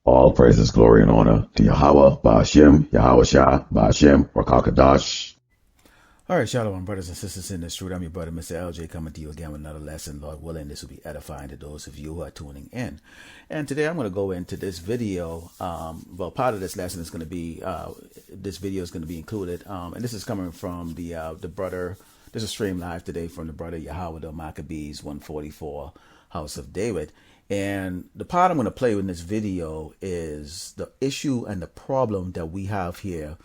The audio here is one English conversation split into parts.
All praises, glory, and honor to Yahweh, Ba'ashem, Yahawashi, Ba'ashem, Rakakadash. All right, shalom, brothers and sisters in this truth. I'm your brother, Mr. LJ, coming to you again with another lesson. Lord willing, this will be edifying to those of you who are tuning in. And today I'm going to go into this video. Part of this lesson is going to be, this video is going to be included. And this is coming from the brother, this is streamed live today from the brother Yahweh, the Maccabees 144, House of David. And the part I'm going to play in this video is the issue and the problem that we have here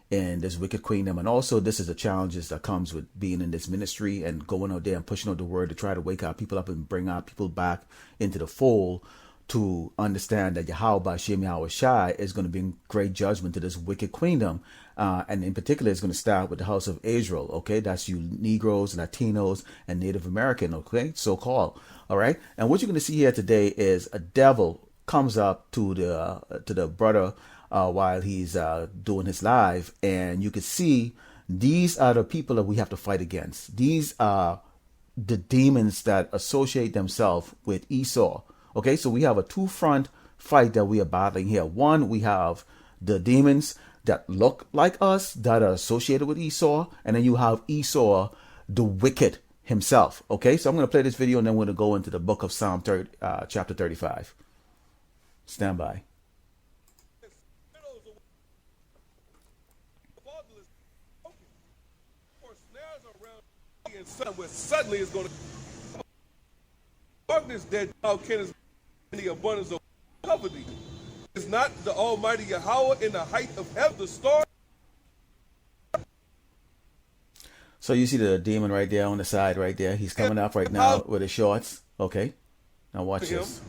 in this wicked kingdom. And also this is the challenges that comes with being in this ministry and going out there and pushing out the word to try to wake our people up and bring our people back into the fold to understand that Yahawashi Yahawashi is going to bring great judgment to this wicked kingdom. And in particular, it's going to start with the house of Israel. Okay, that's you Negroes, Latinos, and Native American. Okay, so-called. All right. And what you're going to see here today is a devil comes up to the brother while he's doing his live, and you can see these are the people that we have to fight against. These are the demons that associate themselves with Esau. Okay, so we have a two-front fight that we are battling here. One, we have the demons that look like us that are associated with Esau, and then you have Esau, the wicked himself. Okay, so I'm going to play this video and then we're going to go into the book of Psalm chapter 35. Stand by. Where suddenly it's going to darkness that thou canst in the abundance of cover thee. Is not the Almighty Yahweh in the height of heaven, the star? So you see the demon right there on the side right there. He's coming up right now with his shorts. Okay. Now watch this.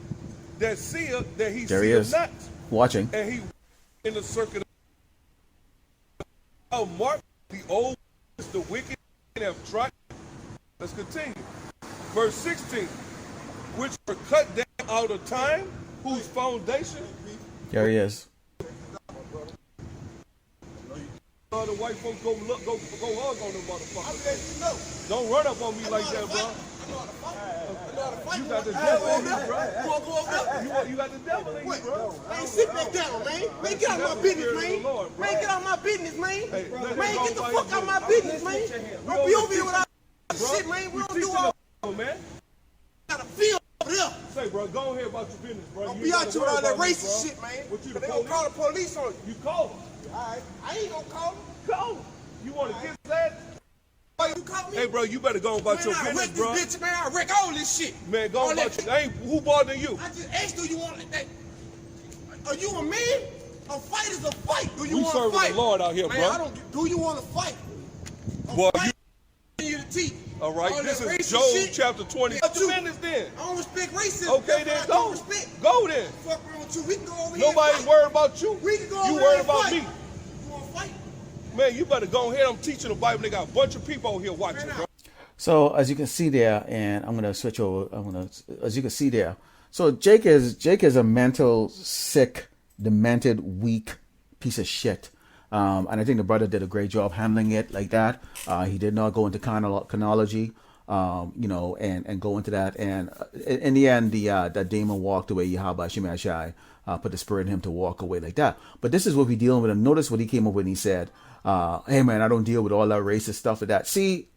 That seeth that he there he seeth is. not. Watching. And he in the circuit of mark the old the wicked have tried. Let's continue. Verse 16. Which were cut down out of time, whose foundation. There he is. The white folks go hug on them motherfuckers. Don't run up on me like that, bro. You got the devil in you, bro. You got the devil in you, bro. Man, sit back down, man. Man, get out of my business, man. Man, get out of my business, man. Man, get the fuck out of my business, man. Don't be over here without shit, man. We don't do all, man. Got a feel over there. Say, bro, go ahead about your business, bro. Don't be out here with all that racist shit, man. They gonna call the police on you. You call them. All right, I ain't gonna call them. Call them. You want to get that? Why you call me? Hey, bro, you better go about your business, bro. I wreck this bitch, man. I wreck all this shit. Man, go about your. Hey, who bothering you? I just asked, do you want that? Are you a man? A fight is a fight. Do you We want to fight? serving the Lord out here, man, bro. I don't. Do you want to fight? Boy, you the teeth. All right, all this is racist Job shit. chapter 20. What's the business then? I don't respect racism. Okay, then That's go. why I don't respect. Go then. Fuck around with you. We can go over here. Nobody's worried about you. We can go over You here worried and about fight. me. You want to fight? Man, you better go ahead. I'm teaching the Bible. They got a bunch of people out here watching, bro. So as you can see there, and I'm gonna switch over. As you can see there. So Jake is a mental sick, demented, weak piece of shit. And I think the brother did a great job handling it like that. He did not go into chronology, and go into that. And in the end, that demon walked away. Yahawashi Mashai put the spirit in him to walk away like that. But this is what we're dealing with. And notice what he came up with. And he said, "Hey man, I don't deal with all that racist stuff with that." See,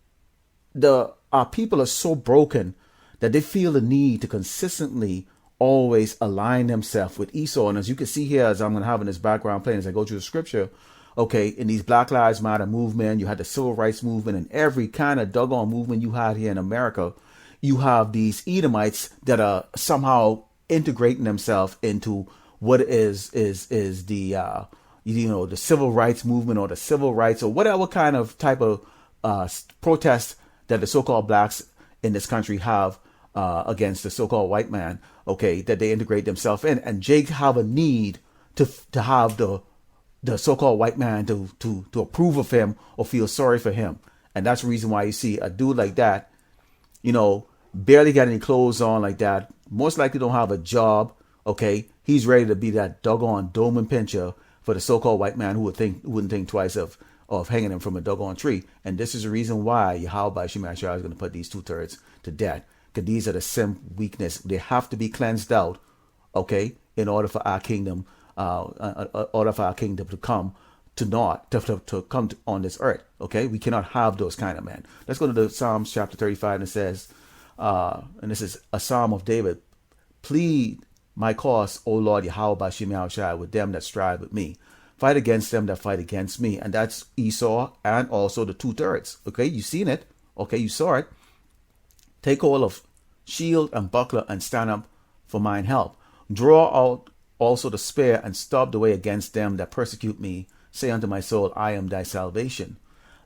our people are so broken that they feel the need to consistently always align themselves with Esau. And as you can see here, as I'm going to have in this background playing as I go through the scripture, okay, in these Black Lives Matter movement, you had the civil rights movement, and every kind of doggone movement you had here in America, you have these Edomites that are somehow integrating themselves into what is the the civil rights movement or the civil rights or whatever kind of type of protest that the so-called blacks in this country have against the so-called white man, okay, that they integrate themselves in. And Jake have a need to have the so-called white man to approve of him or feel sorry for him. And that's the reason why you see a dude like that, barely got any clothes on like that, most likely don't have a job, okay, he's ready to be that doggone dome and pincher for the so-called white man who wouldn't think twice of hanging him from a doggone tree. And this is the reason why Yahawashi is going to put these two-thirds to death. Because these are the sin weakness. They have to be cleansed out, okay, in order for our kingdom, to come to naught, to come on this earth. Okay, we cannot have those kind of men. Let's go to the Psalms chapter 35, and it says, and this is a Psalm of David: plead my cause, O Lord Yahawashi Yahawashi, with them that strive with me. Fight against them that fight against me. And that's Esau and also the 2/3. Okay, you seen it. Okay, you saw it. Take hold of shield and buckler and stand up for mine help. Draw out also the spear and stop the way against them that persecute me. Say unto my soul, I am thy salvation.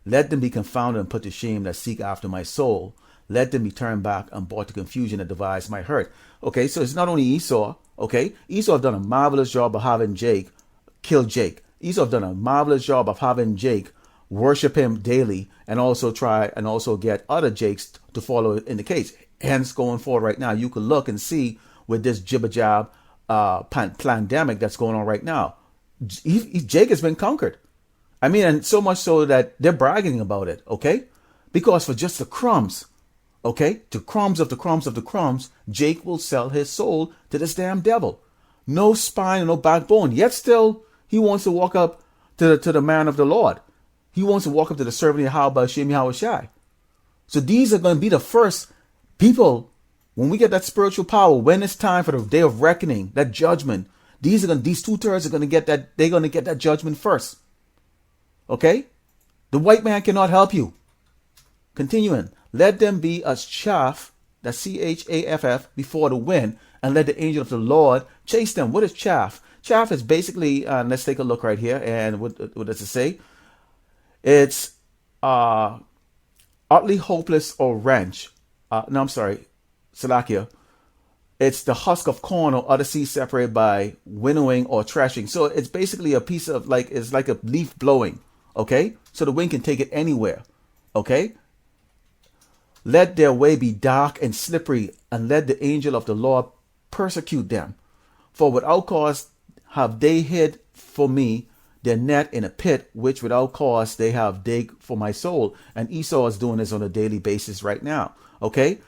Let them be confounded and put to shame that seek after my soul. Let them be turned back and brought to confusion that devise my hurt. Okay, so it's not only Esau. Okay, Esau have done a marvelous job of having Jake kill Jake. Esau have done a marvelous job of having Jake worship him daily and also get other Jakes to follow in the case. Hence, going forward right now, you can look and see with this jibber jab pandemic that's going on right now, Jake has been conquered. I mean, and so much so that they're bragging about it. Okay, because for just the crumbs, okay, the crumbs of the crumbs of the crumbs, Jake will sell his soul to this damn devil. No spine, no backbone. Yet still, he wants to walk up to the man of the Lord. He wants to walk up to the servant of Yahawashi Yahawashi. So these are going to be the first people, when we get that spiritual power, when it's time for the day of reckoning, that judgment, these 2/3 are going to get that. They're going to get that judgment first. Okay? The white man cannot help you. Continuing. Let them be as chaff, that's chaff, before the wind, and let the angel of the Lord chase them. What is chaff? Chaff is basically, let's take a look right here. And what does it say? It's utterly hopeless or wrench. Salakia. It's the husk of corn or other seeds separated by winnowing or threshing. So it's basically a piece of it's like a leaf blowing. Okay? So the wind can take it anywhere. Okay? Let their way be dark and slippery, and let the angel of the Lord persecute them. For without cause have they hid for me their net in a pit, which without cause they have digged for my soul. And Esau is doing this on a daily basis right now. Okay?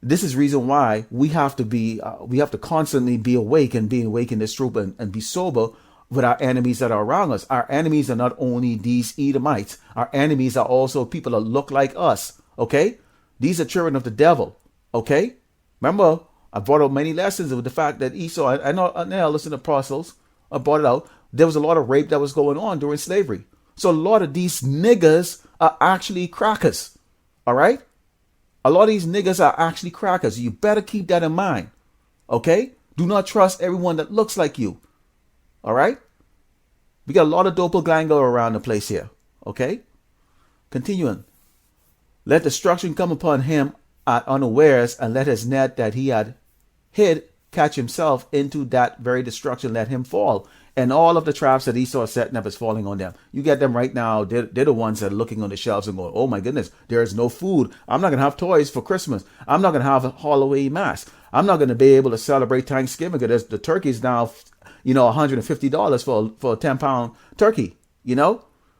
This is reason why we have to constantly be awake and being awake in this troop and be sober with our enemies that are around us. Our enemies are not only these Edomites. Our enemies are also people that look like us. Okay? These are children of the devil. Okay? Remember, I brought out many lessons with the fact that Esau, I know I listen to apostles, I brought it out. There was a lot of rape that was going on during slavery. So a lot of these niggas are actually crackers. All right? A lot of these niggas are actually crackers. You better keep that in mind. Okay? Do not trust everyone that looks like you. All right? We got a lot of doppelganger around the place here. Okay? Continuing. Let destruction come upon him at unawares, and let his net that he had hid catch himself into that very destruction. Let him fall. And all of the traps that Esau is setting up is falling on them. You get them right now. They're the ones that are looking on the shelves and going, oh my goodness, there is no food. I'm not going to have toys for Christmas. I'm not going to have a Halloween mass. I'm not going to be able to celebrate Thanksgiving because the turkey's now, $150 for a 10-pound turkey,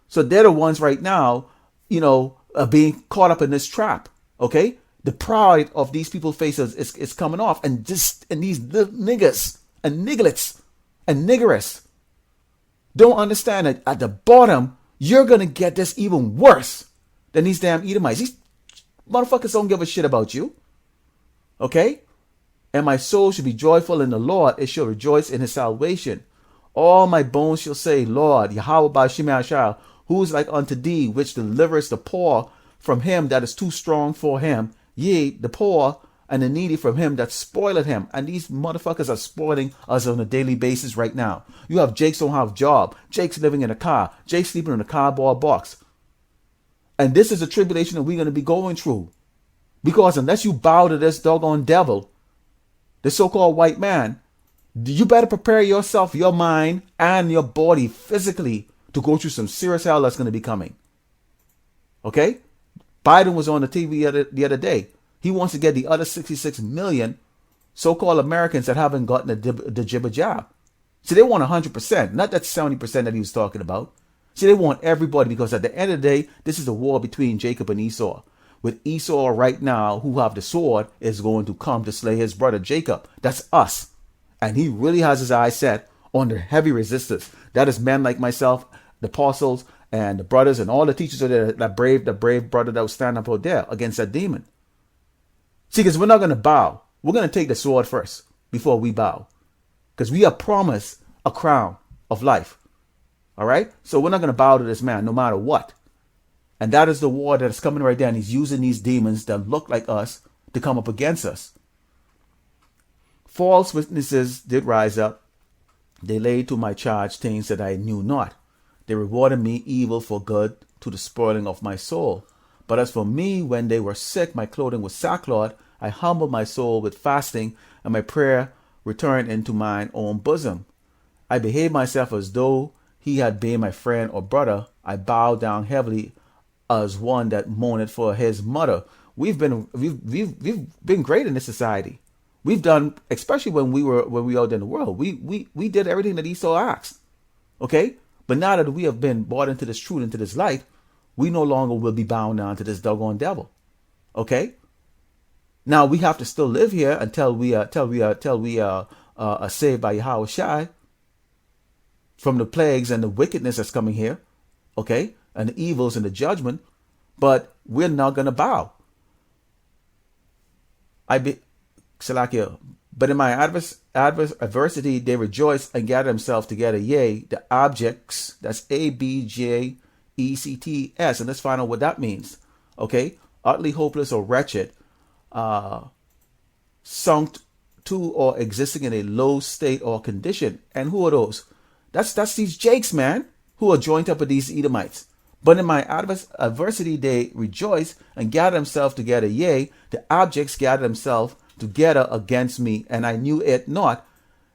So they're the ones right now, being caught up in this trap. Okay? The pride of these people's faces is coming off. And these little niggas and nigglets and niggeress don't understand that at the bottom, you're going to get this even worse than these damn Edomites. These motherfuckers don't give a shit about you. Okay? And my soul should be joyful in the Lord. It shall rejoice in his salvation. All my bones shall say, Lord, Yahawashi Yahawashi, who is like unto thee, which deliverest the poor from him that is too strong for him, yea, the poor and the needy from him that spoileth him. And these motherfuckers are spoiling us on a daily basis right now. You have Jakes don't have a job. Jake's living in a car. Jake's sleeping in a cardboard box. And this is a tribulation that we're going to be going through. Because unless you bow to this doggone devil, the so-called white man, you better prepare yourself, your mind, and your body physically to go through some serious hell that's going to be coming. Okay? Biden was on the TV the other day. He wants to get the other 66 million so-called Americans that haven't gotten the jibber jab. See, they want 100%, not that 70% that he was talking about. See, they want everybody because at the end of the day, this is a war between Jacob and Esau. With Esau right now, who have the sword, is going to come to slay his brother Jacob. That's us. And he really has his eyes set on the heavy resistors. That is men like myself, the apostles, and the brothers, and all the teachers are there, that brave brother that was standing up out there against that demon. See, because we're not going to bow. We're going to take the sword first before we bow. Because we are promised a crown of life. All right? So we're not going to bow to this man no matter what. And that is the war that is coming right there. And he's using these demons that look like us to come up against us. False witnesses did rise up. They laid to my charge things that I knew not. They rewarded me evil for good, to the spoiling of my soul. But as for me, when they were sick, my clothing was sackcloth. I humbled my soul with fasting, and my prayer returned into mine own bosom. I behaved myself as though he had been my friend or brother. I bowed down heavily as one that mourned for his mother. We've been great in this society. We've done, especially when we were out in the world. We did everything that Esau asked. Okay? But now that we have been brought into this truth, into this light, we no longer will be bound down to this doggone devil. Okay? Now we have to still live here until we are saved by Yahawashi from the plagues and the wickedness that's coming here. Okay? And the evils and the judgment. But we're not gonna bow. But in my adversity, they rejoice and gather themselves together. Yea, the objects, that's ABJECTS. And let's find out what that means. Okay? Utterly hopeless or wretched, sunk to or existing in a low state or condition. And who are those? That's these Jakes, man, who are joined up with these Edomites. But in my adversity, they rejoice and gather themselves together. Yea, the objects gather themselves together against me, and I knew it not.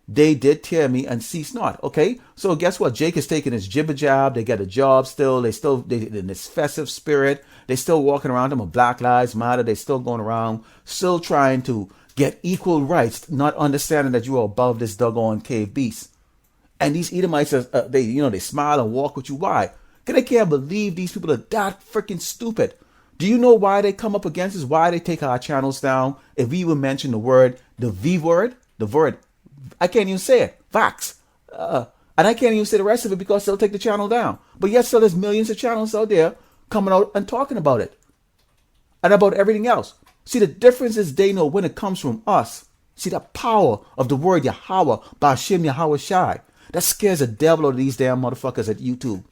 They did tear me and cease not. Okay, so guess what? Jake is taking his jibber jab. They get a job still. They in this festive spirit. They still walking around them with Black Lives Matter. They still going around, still trying to get equal rights, not understanding that you are above this doggone cave beast. And these Edomites, they smile and walk with you. Why? Because they can't believe these people are that freaking stupid. Do you know why they come up against us? Why they take our channels down? If we even mention the word, the word, I can't even say it. Vax. And I can't even say the rest of it because they'll take the channel down. But yet still there's millions of channels out there coming out and talking about it. And about everything else. See, the difference is they know when it comes from us. See, the power of the word Yahweh, Ba'ashem Yahawashi. That scares the devil out of these damn motherfuckers at YouTube.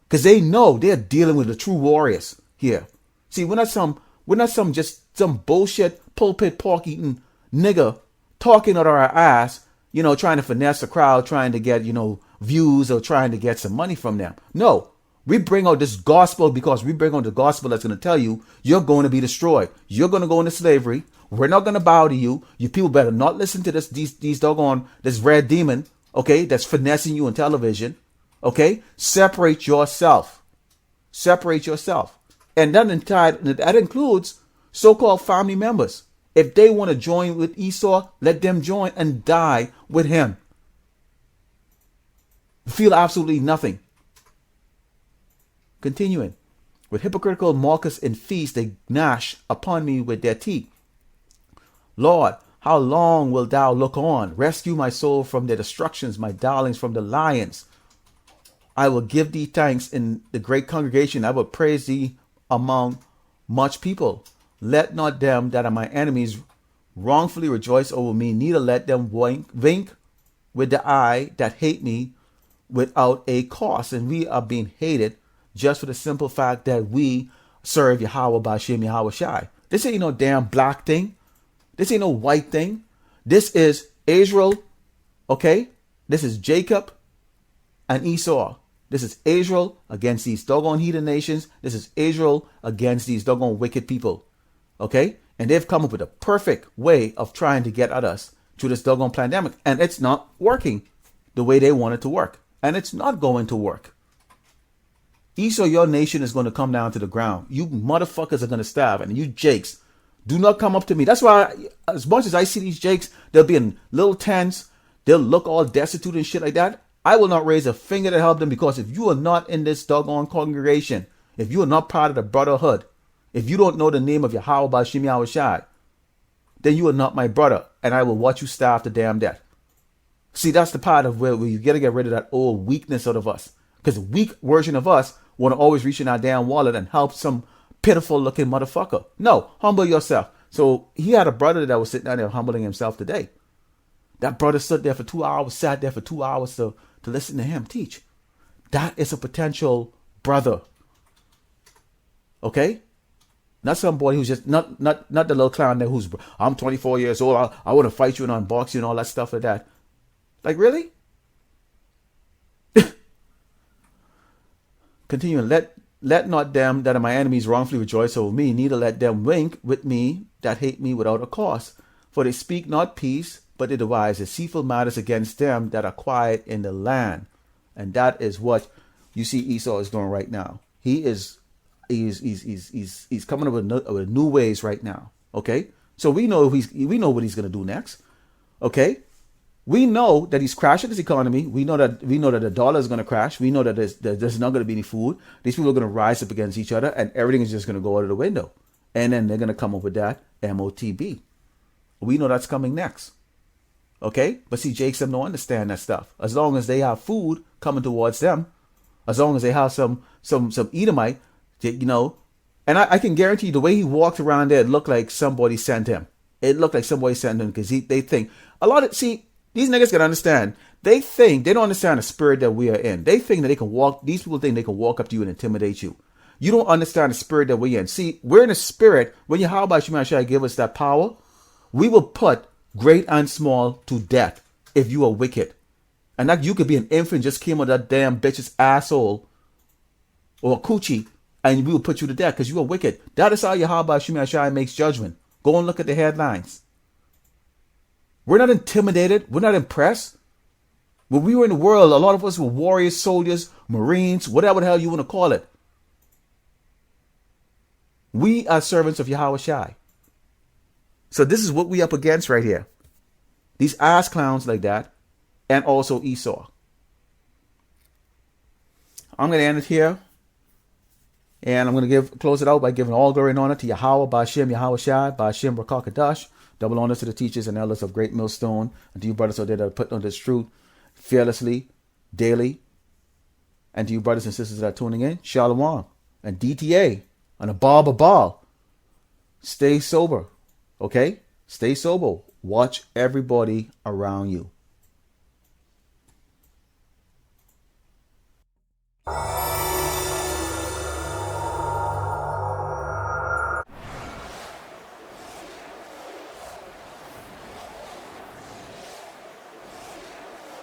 Because they know they're dealing with the true warriors here. See, we're not some bullshit pulpit pork eating nigga talking out of our ass, trying to finesse the crowd, trying to get, views or trying to get some money from them. No, we bring out this gospel because we bring out the gospel that's going to tell you you're going to be destroyed. You're going to go into slavery. We're not going to bow to you. You people better not listen to this red demon, okay, that's finessing you on television. Okay, separate yourself. And that includes so-called family members. If they want to join with Esau, let them join and die with him. Feel absolutely nothing. Continuing. With hypocritical mockers in feast, they gnash upon me with their teeth. Lord, how long wilt thou look on? Rescue my soul from their destructions, my darlings from the lions. I will give thee thanks in the great congregation. I will praise thee among much people. Let not them that are my enemies wrongfully rejoice over me, neither let them wink with the eye that hate me without a cause. And we are being hated just for the simple fact that we serve Yahweh Ba'ashem Yahawashi. This ain't no damn black thing. This ain't no white thing. This is Israel, okay? This is Jacob and Esau. This is Israel against these doggone heathen nations. This is Israel against these doggone wicked people. Okay? And they've come up with a perfect way of trying to get at us through this doggone pandemic. And it's not working the way they want it to work. And it's not going to work. Esau, your nation is going to come down to the ground. You motherfuckers are going to starve. And you Jakes, do not come up to me. That's why, as much as I see these Jakes, they'll be in little tents. They'll look all destitute and shit like that. I will not raise a finger to help them, because if you are not in this doggone congregation, if you are not part of the brotherhood, if you don't know the name of Yahweh Ba'ashem Yahawashi, then you are not my brother, and I will watch you starve to damn death. See, that's the part of where we got to get rid of that old weakness out of us. Because the weak version of us want to always reach in our damn wallet and help some pitiful looking motherfucker. No, humble yourself. So he had a brother that was sitting down there humbling himself today. That brother stood there for 2 hours, sat there for 2 hours to listen to him teach. That is a potential brother. Okay? Not some boy who's just, not the little clown there who's, I'm 24 years old, I want to fight you and unbox you and all that stuff like that. Like, really? Continue. Let not them that are my enemies wrongfully rejoice over me, neither let them wink with me that hate me without a cause. For they speak not peace, but they devise deceitful matters against them that are quiet in the land. And that is what you see Esau is doing right now. He's coming up with new ways right now. Okay, so we know what he's going to do next. Okay, we know that he's crashing his economy. We know that the dollar is going to crash. We know that there's not going to be any food. These people are going to rise up against each other, and everything is just going to go out of the window. And then they're going to come up with that MOTB. We know that's coming next. Okay, but see, Jakes don't understand that stuff. As long as they have food coming towards them, as long as they have some Edomite, you know, and I can guarantee you the way he walked around there, it looked like somebody sent him. It looked like somebody sent him because they think these niggas can understand. They don't understand the spirit that we are in. They think that these people think they can walk up to you and intimidate you. You don't understand the spirit that we're in. See, we're in a spirit. When Yahawashi give us that power, we will put great and small to death if you are wicked. And that you could be an infant just came out of that damn bitch's asshole or a coochie, and we will put you to death because you are wicked. That is how Yahawashi makes judgment. Go and look at the headlines. We're not intimidated. We're not impressed. When we were in the world, a lot of us were warriors, soldiers, Marines, whatever the hell you want to call it. We are servants of Yahawashi. So this is what we up against right here. These ass clowns like that, and also Esau. I'm going to end it here. And I'm going to close it out by giving all glory and honor to Yahweh, Ba'ashem, Yahawashi, Ba'ashem, Rakakadash. Double honors to the teachers and elders of Great Millstone, and to you brothers out there that are putting on this truth fearlessly, daily. And to you brothers and sisters that are tuning in, Shalom and DTA and a Baal. Stay sober, okay? Stay sober. Watch everybody around you.